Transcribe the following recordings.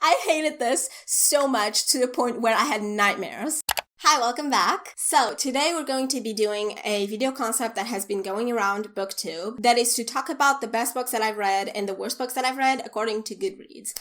I hated this so much to the point where I had nightmares. Hi, welcome back. So today we're going to be doing a video concept that has been going around BookTube. That is to talk about the best books that I've read and the worst books that I've read according to Goodreads.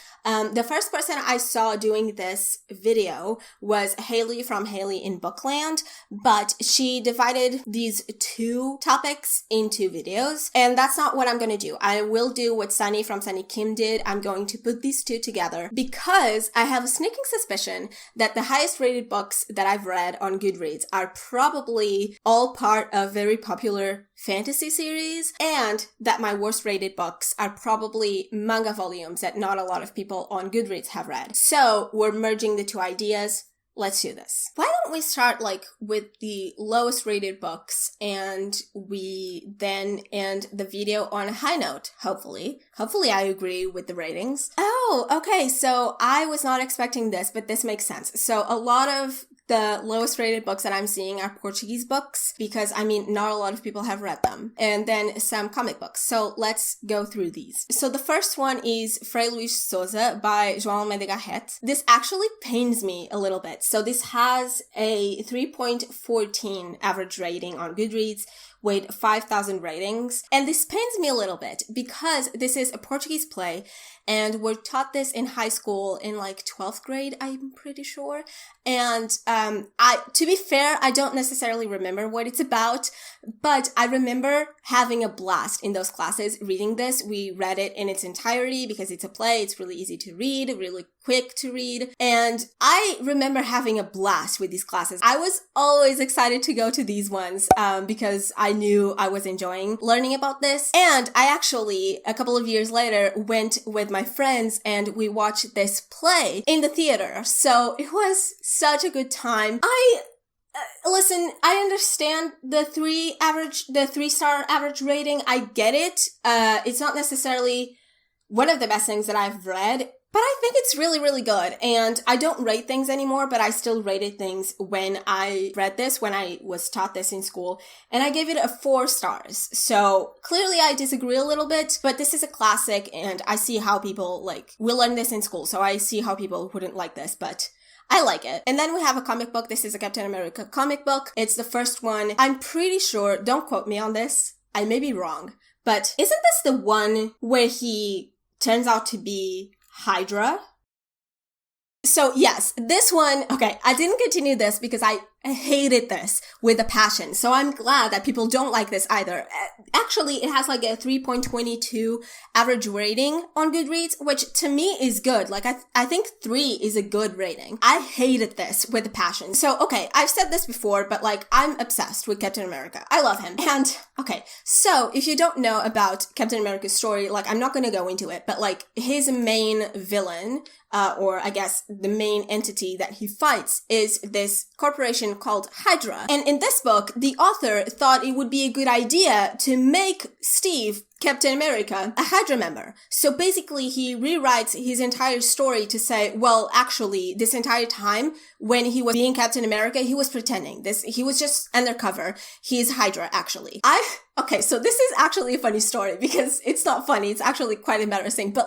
The first person I saw doing this video was Haley from Haley in Bookland, but she divided these two topics into videos, and that's not what I'm going to do. I will do what Sunny from Sunny Kim did. I'm going to put these two together because I have a sneaking suspicion that the highest rated books that I've read on Goodreads are probably all part of very popular fantasy series, and that my worst rated books are probably manga volumes that not a lot of people on Goodreads have read. So we're merging the two ideas. Let's do this. Why don't we start with the lowest rated books, and we then end the video on a high note, hopefully. Hopefully I agree with the ratings. Oh, okay, so I was not expecting this, but this makes sense. So a lot of the lowest rated books that I'm seeing are Portuguese books because, not a lot of people have read them. And then some comic books. So let's go through these. So the first one is Frei Luís Souza by 𝐜𝐸𝐸𝐬𝐸. This actually pains me a little bit. So this has a 3.14 average rating on Goodreads with 5,000 ratings. And this pains me a little bit because this is a Portuguese play and we're taught this in high school in 12th grade, I'm pretty sure. And to be fair, I don't necessarily remember what it's about, but I remember having a blast in those classes reading this. We read it in its entirety because it's a play. It's really easy to read, really quick to read. And I remember having a blast with these classes. I was always excited to go to these ones because I knew I was enjoying learning about this. And I actually, a couple of years later, went with my friends and we watched this play in the theater. So it was such a good time. Listen, I understand the 3-star average rating. I get it. It's not necessarily one of the best things that I've read, but I think it's really, really good. And I don't rate things anymore, but I still rated things when I read this, when I was taught this in school, and I gave it a 4 stars. So clearly I disagree a little bit, but this is a classic and I see how people we learn this in school. So I see how people wouldn't like this, but I like it. And then we have a comic book. This is a Captain America comic book. It's the first one. I'm pretty sure, don't quote me on this, I may be wrong, but isn't this the one where he turns out to be Hydra? So yes, this one, okay, I didn't continue this because I hated this with a passion. So I'm glad that people don't like this either. Actually, it has a 3.22 average rating on Goodreads, which to me is good. I think 3 is a good rating. I hated this with a passion. So, okay, I've said this before, but I'm obsessed with Captain America. I love him. And, okay, so if you don't know about Captain America's story, I'm not gonna go into it, but his main villain, or I guess the main entity that he fights is this corporation called Hydra. And in this book, the author thought it would be a good idea to make Steve, Captain America, a Hydra member. So basically, he rewrites his entire story to say, well, actually, this entire time when he was being Captain America, he was pretending. He was just undercover. He's Hydra, actually. Okay, so this is actually a funny story because it's not funny. It's actually quite embarrassing. But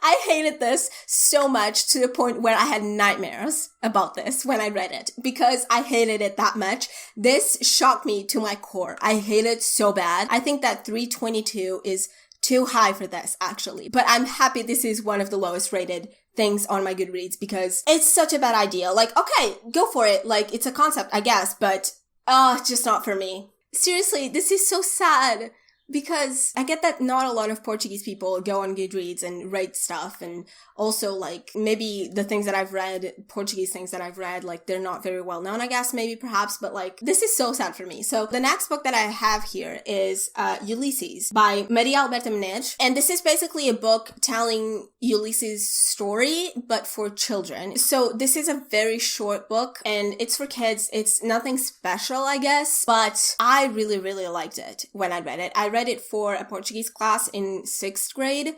I hated this so much to the point where I had nightmares about this when I read it because I hated it that much. This shocked me to my core. I hate it so bad. I think that 322 is too high for this, actually. But I'm happy this is one of the lowest rated things on my Goodreads because it's such a bad idea. Okay, go for it. It's a concept, I guess, but it's just not for me. Seriously, this is so sad because I get that not a lot of Portuguese people go on Goodreads and rate stuff, and also maybe the things that I've read, Portuguese things that I've read, they're not very well known, I guess, maybe perhaps, but this is so sad for me. So the next book that I have here is Ulysses by Maria Alberta Menezes, and this is basically a book telling Ulysses' story, but for children. So this is a very short book, and it's for kids. It's nothing special, I guess, but I really, really liked it when I read it. I read it for a Portuguese class in 6th grade,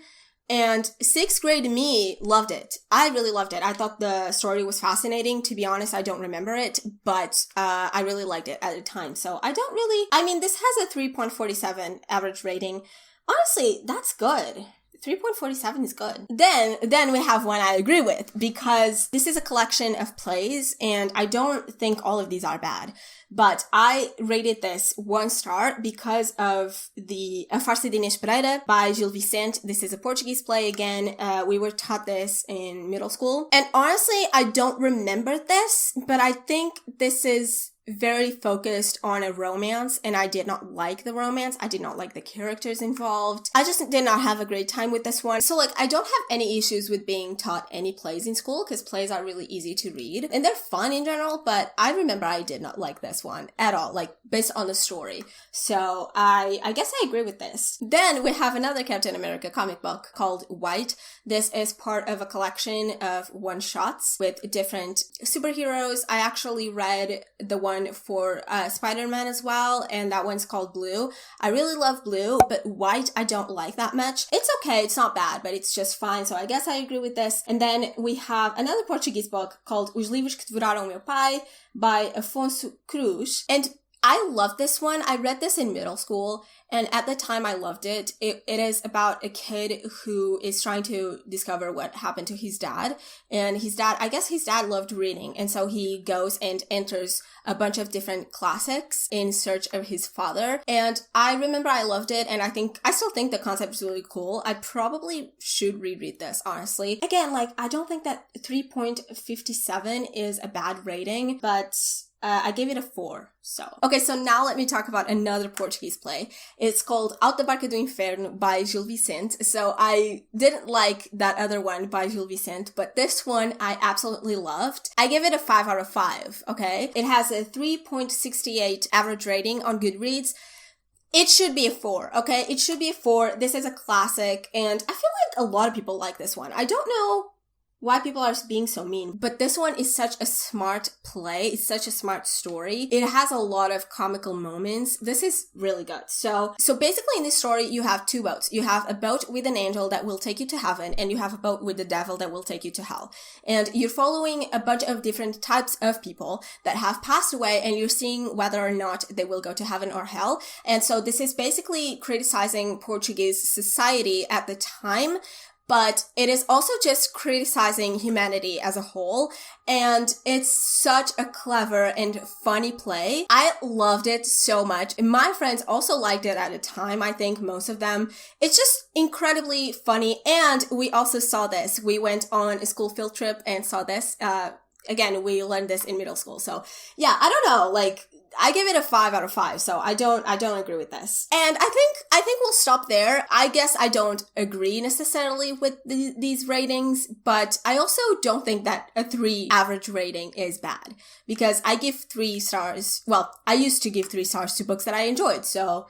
and 6th grade me loved it. I really loved it. I thought the story was fascinating. To be honest, I don't remember it, but I really liked it at the time. So this has a 3.47 average rating. Honestly, that's good. 3.47 is good. Then we have one I agree with, because this is a collection of plays, and I don't think all of these are bad. But I rated this 1 star because of the A Farsa de Inês Pereira by Gil Vicente. This is a Portuguese play again. We were taught this in middle school. And honestly, I don't remember this, but I think this is very focused on a romance, and I did not like the romance. I did not like the characters involved. I just did not have a great time with this one. So like, I don't have any issues with being taught any plays in school, because plays are really easy to read and they're fun in general, but I remember I did not like this one at all, like based on the story. So I guess I agree with this. Then we have another Captain America comic book called White. This is part of a collection of one-shots with different superheroes. I actually read the one for Spider-Man as well, and that one's called Blue. I really love Blue, but White I don't like that much. It's okay, it's not bad, but it's just fine, so I guess I agree with this. And then we have another Portuguese book called Os Livros que Devoraram Meu Pai by Afonso Cruz, and I love this one. I read this in middle school, and at the time I loved it. It is about a kid who is trying to discover what happened to his dad. And I guess his dad loved reading, and so he goes and enters a bunch of different classics in search of his father. And I remember I loved it, and I still think the concept is really cool. I probably should reread this, honestly. Again, like, I don't think that 3.57 is a bad rating, but I gave it a 4, so. Okay, so now let me talk about another Portuguese play. It's called Alto da Barca do Inferno by Gil Vicente. So I didn't like that other one by Gil Vicente, but this one I absolutely loved. I give it a 5 out of 5, okay? It has a 3.68 average rating on Goodreads. It should be a 4, okay? It should be a 4. This is a classic, and I feel like a lot of people like this one. I don't know why people are being so mean, but this one is such a smart play. It's such a smart story. It has a lot of comical moments. This is really good. So basically in this story, you have 2 boats. You have a boat with an angel that will take you to heaven, and you have a boat with the devil that will take you to hell. And you're following a bunch of different types of people that have passed away, and you're seeing whether or not they will go to heaven or hell. And so this is basically criticizing Portuguese society at the time, but it is also just criticizing humanity as a whole, and it's such a clever and funny play. I loved it so much. My friends also liked it at the time, I think most of them. It's just incredibly funny, and we also saw this. We went on a school field trip and saw this. Again, we learned this in middle school, so yeah, I don't know, like, I give it a 5 out of 5, so I don't agree with this. And I think we'll stop there. I guess I don't agree necessarily with these ratings, but I also don't think that a 3 average rating is bad, because I give 3 stars. Well, I used to give 3 stars to books that I enjoyed, so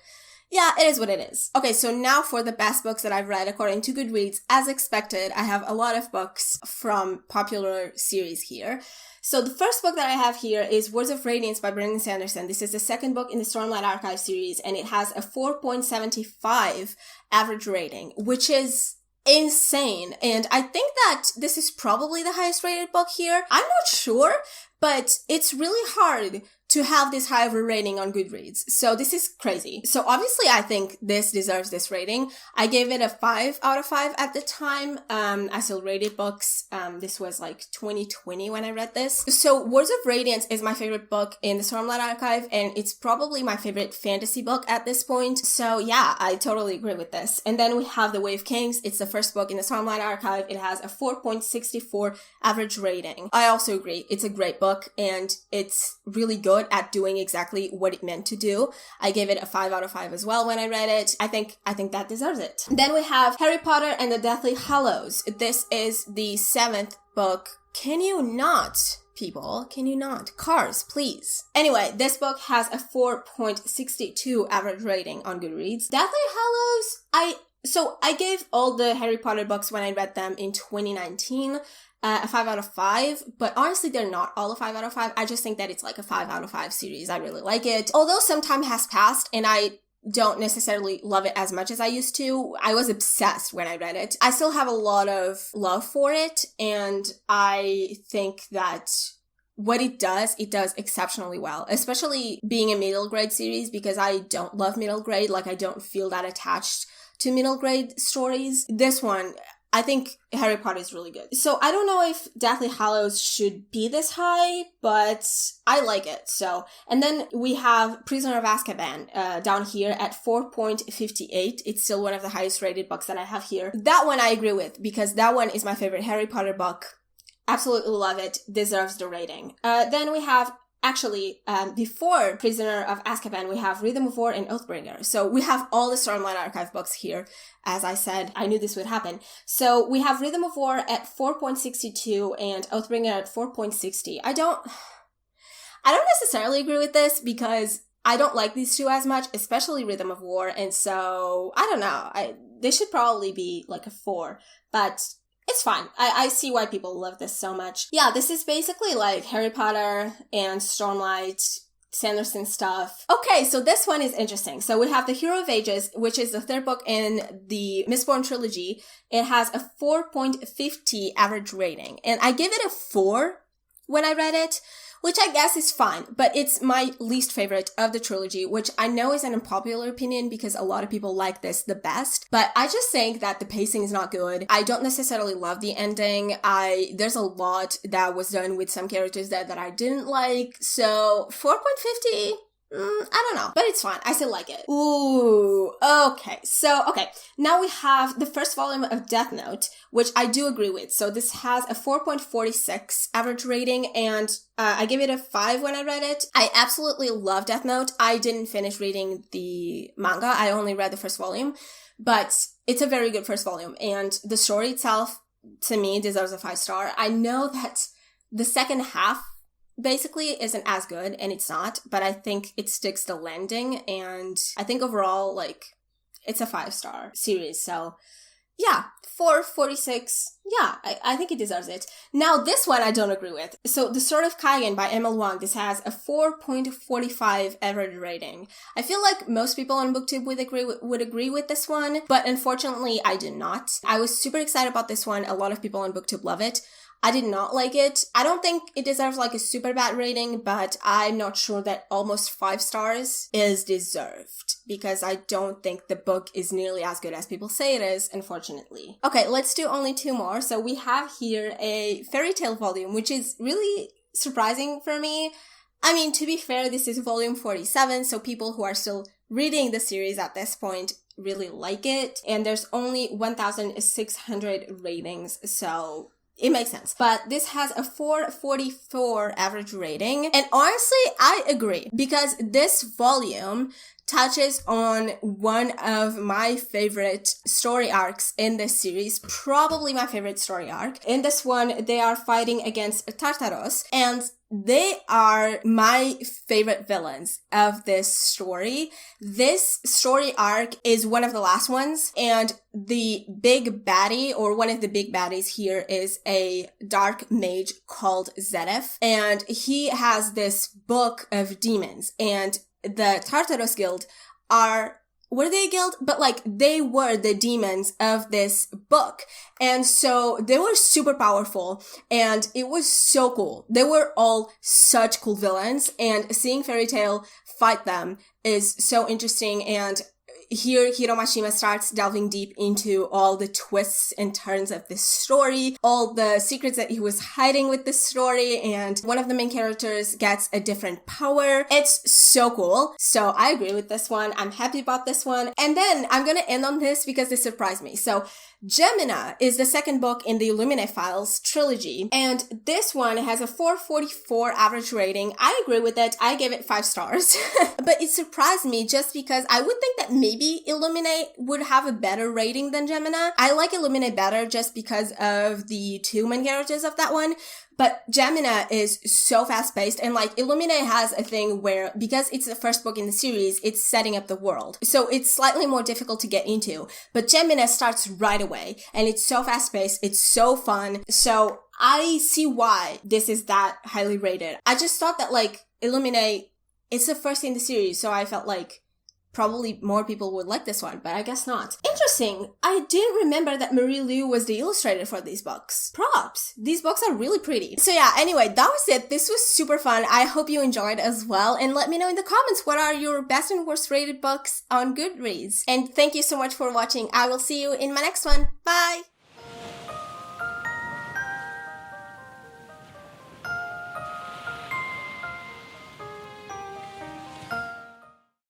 yeah, it is what it is. Okay, so now for the best books that I've read according to Goodreads. As expected, I have a lot of books from popular series here. So the first book that I have here is Words of Radiance by Brandon Sanderson. This is the second book in the Stormlight Archive series, and it has a 4.75 average rating, which is insane. And I think that this is probably the highest rated book here. I'm not sure, but it's really hard to have this high of a rating on Goodreads. So this is crazy. So obviously I think this deserves this rating. I gave it a 5 out of 5 at the time. I still rated books. This was like 2020 when I read this. So Words of Radiance is my favorite book in the Stormlight Archive, and it's probably my favorite fantasy book at this point. So yeah, I totally agree with this. And then we have The Way of Kings. It's the first book in the Stormlight Archive. It has a 4.64 average rating. I also agree. It's a great book, and it's really good at doing exactly what it meant to do. I gave it a 5 out of 5 as well when I read it. I think that deserves it. Then we have Harry Potter and the Deathly Hallows. This is the 7th book. Can you not, people? Can you not? Cars, please. Anyway, this book has a 4.62 average rating on Goodreads. Deathly Hallows, I gave all the Harry Potter books when I read them in 2019 a 5 out of 5, but honestly they're not all a 5 out of 5. I just think that it's like a 5 out of 5 series. I really like it. Although some time has passed and I don't necessarily love it as much as I used to, I was obsessed when I read it. I still have a lot of love for it, and I think that what it does exceptionally well, especially being a middle grade series, because I don't love middle grade. Like, I don't feel that attached to middle grade stories. This one, I think Harry Potter is really good. So I don't know if Deathly Hallows should be this high, but I like it. So, and then we have Prisoner of Azkaban down here at 4.58. It's still one of the highest rated books that I have here. That one I agree with because that one is my favorite Harry Potter book. Absolutely love it. Deserves the rating. Then we have actually, before Prisoner of Azkaban, we have Rhythm of War and Oathbringer. So we have all the Stormlight Archive books here. As I said, I knew this would happen. So we have Rhythm of War at 4.62 and Oathbringer at 4.60. I don't necessarily agree with this because I don't like these two as much, especially Rhythm of War. And so, I don't know. They should probably be like a 4, but it's fine. I see why people love this so much. Yeah, this is basically like Harry Potter and Stormlight, Sanderson stuff. Okay, so this one is interesting. So we have The Hero of Ages, which is the third book in the Mistborn trilogy. It has a 4.50 average rating. And I give it a 4 when I read it, which I guess is fine, but it's my least favorite of the trilogy, which I know is an unpopular opinion because a lot of people like this the best, but I just think that the pacing is not good. I don't necessarily love the ending. There's a lot that was done with some characters that I didn't like, so 4.50, I don't know, but it's fine. I still like it. Ooh, okay. So, now we have the first volume of Death Note, which I do agree with. So this has a 4.46 average rating, and I gave it a 5 when I read it. I absolutely love Death Note. I didn't finish reading the manga. I only read the first volume, but it's a very good first volume, and the story itself, to me, deserves a 5-star. I know that the second half basically isn't as good, and it's not, but I think it sticks the landing, and I think overall, like, it's a 5-star series, so yeah, 4.46, yeah, I think it deserves it. Now, this one I don't agree with. So, The Sword of 𝐭𝐤 by ML Wang, this has a 4.45 average rating. I feel like most people on BookTube would agree with this one, but unfortunately, I did not. I was super excited about this one. A lot of people on BookTube love it. I did not like it. I don't think it deserves like a super bad rating, but I'm not sure that almost 5 stars is deserved because I don't think the book is nearly as good as people say it is, unfortunately. Okay, let's do only 2 more. So we have here a fairy tale volume, which is really surprising for me. I mean, to be fair, this is volume 47, so people who are still reading the series at this point really like it. And there's only 1,600 ratings, so it makes sense. But this has a 4.44 average rating. And honestly, I agree because this volume touches on one of my favorite story arcs in this series, probably my favorite story arc. In this one, they are fighting against Tartaros, and they are my favorite villains of this story. This story arc is one of the last ones, and the big baddie, or one of the big baddies here, is a dark mage called Zedef, and he has this book of demons, and the Tartaros Guild were they a guild? But like, they were the demons of this book. And so they were super powerful and it was so cool. They were all such cool villains, and seeing Fairy Tail fight them is so interesting. And here, Hiro Mashima starts delving deep into all the twists and turns of this story, all the secrets that he was hiding with this story, and one of the main characters gets a different power. It's so cool. So I agree with this one. I'm happy about this one. And then I'm gonna end on this because this surprised me. So Gemina is the second book in the Illuminae Files trilogy, and this one has a 4.44 average rating. I agree with it. I gave it 5 stars. But it surprised me just because I would think that maybe Illuminae would have a better rating than Gemina. I like Illuminae better just because of the 2 main characters of that one. But Gemina is so fast-paced, and like, Illuminae has a thing where, because it's the first book in the series, it's setting up the world. So it's slightly more difficult to get into. But Gemina starts right away, and it's so fast-paced, it's so fun. So I see why this is that highly rated. I just thought that like, Illuminae, it's the first in the series, so I felt like probably more people would like this one, but I guess not. Interesting. I didn't remember that Marie Lu was the illustrator for these books. Props. These books are really pretty. So yeah, anyway, that was it. This was super fun. I hope you enjoyed as well. And let me know in the comments what are your best and worst rated books on Goodreads. And thank you so much for watching. I will see you in my next one. Bye!